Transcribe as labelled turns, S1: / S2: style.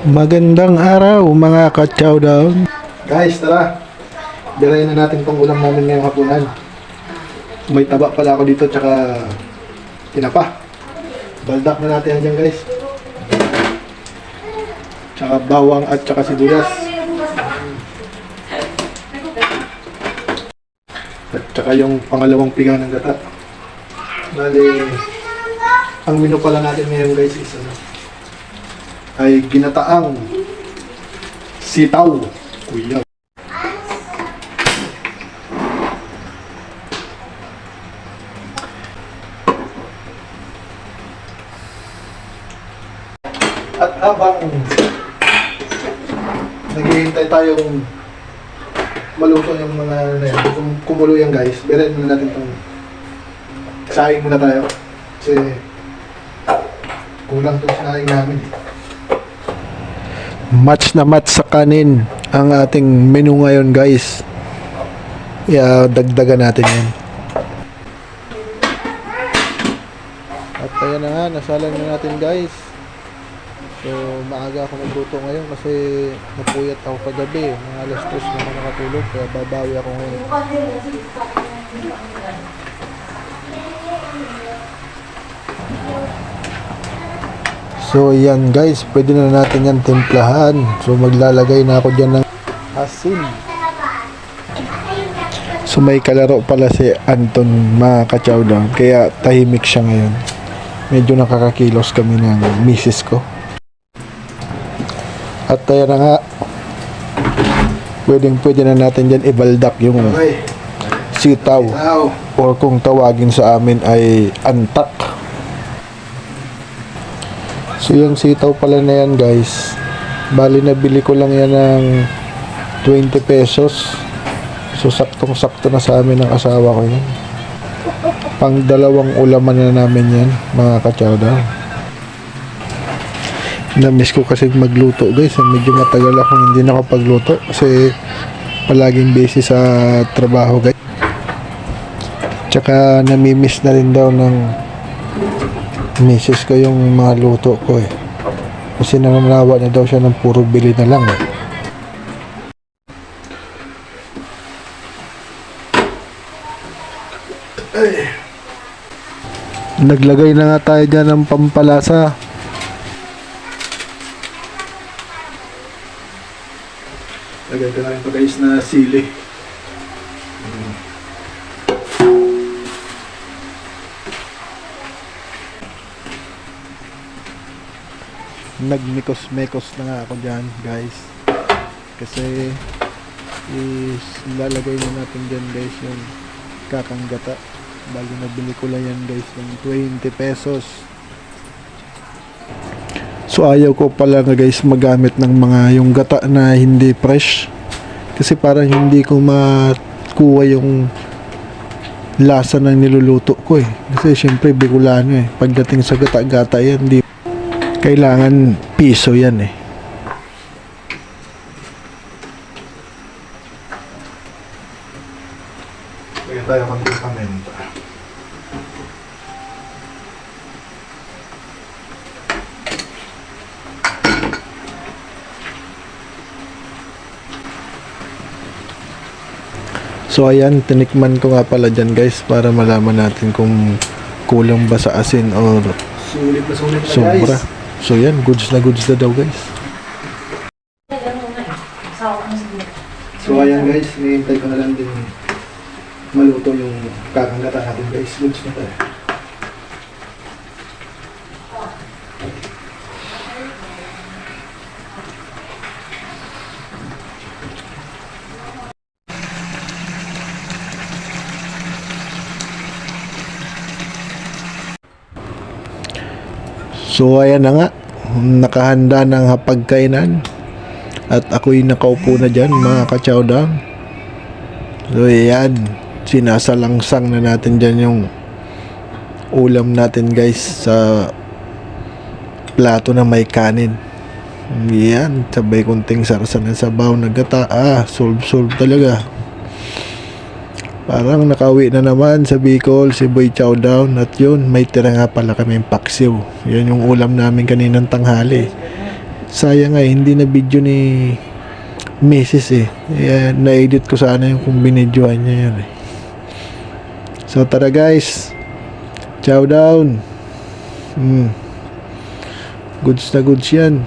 S1: Magandang araw mga ka-chowdown. Guys, tara. Birayin na natin tong ulam namin ngayong hapunan. May taba pala ako dito tsaka tinapa. Baldak na natin yan dyan guys. Tsaka bawang at tsaka sibuyas. At tsaka yung pangalawang pigang ng gata. Bali, ang menu pala natin ngayon guys is ay ginataang sitaw. Kuya. At habang naghihintay tayong maluto yung mga ano yan, kumulo yan guys, birayin muna natin itong saing muna tayo. Kasi kulang itong sinaing namin. Match na match sa kanin ang ating menu ngayon guys. Dagdagan natin yan. At ayan na nga, nasalang na natin guys. So maaga ako nagluto ngayon kasi napuyat ako kagabi. Mga alas 3 na ako nakatulog kaya babawi ako ngayon. So yan guys, pwede na natin yan timplahan. So maglalagay na ako dyan ng asin. So may kalaro pala si Anton mga ka-chowdown, kaya tahimik siya ngayon. Medyo nakakakilos kami ng misis ko. At ayan na nga, pwede na natin dyan ibaldak yung sitaw. Or kung tawagin sa amin ay antak. So yung sitaw pala na yan guys, bali nabili ko lang yan ng 20 pesos. So saktong sakto na sa amin ng asawa ko yan. Pang dalawang ulaman na namin yan mga ka-chowdown. Namiss ko kasi magluto guys, medyo matagal akong hindi nakapagluto kasi palaging busy sa trabaho guys. Tsaka namimiss na rin daw ng misis ko yung mga luto ko eh. Kasi nananawa na daw siya ng puro bili na lang eh. Ay. Naglagay na nga tayo dyan ng pampalasa. Lagay ko na rin pa guys na sili. Nagmikos-mekos na nga ako dyan guys kasi lalagay na natin dyan guys yung kakanggata. Bali nabili ko lang yan guys ng 20 pesos. So ayaw ko pala nga guys magamit ng mga yung gata na hindi fresh kasi parang hindi ko makuha yung lasa ng niluluto ko eh. Kasi syempre Bicolano eh, pagdating sa gata-gata yan di kailangan piso yan eh. Lagyan tayo konting paminta. So ayan, tinikman ko nga pala dyan guys para malaman natin kung kulang ba sa asin or sulit na sobra. Guys. So yan, goods na daw guys. So ayan guys, nihintay ko na lang din maluto yung kakanggata natin guys. Goods na tayo. So ayan na nga, nakahanda ng hapagkainan at ako'y nakaupo na dyan mga ka-chowdown. So ayan, sinasalangsang na natin dyan yung ulam natin guys sa plato na may kanin. Yan, sabay kunting sarsan ng sabaw na gata. Solve talaga. Parang nakauwi na naman sa Bicol si Boy Chowdown. At yun, may tira nga pala kaming paksiw. Yan yung ulam namin kaninang tanghali. Sayang nga hindi na video ni Mrs. Na-edit ko sana yung kung binidyohan niya yan eh. So tara guys. Chow down. Goods na goods yan.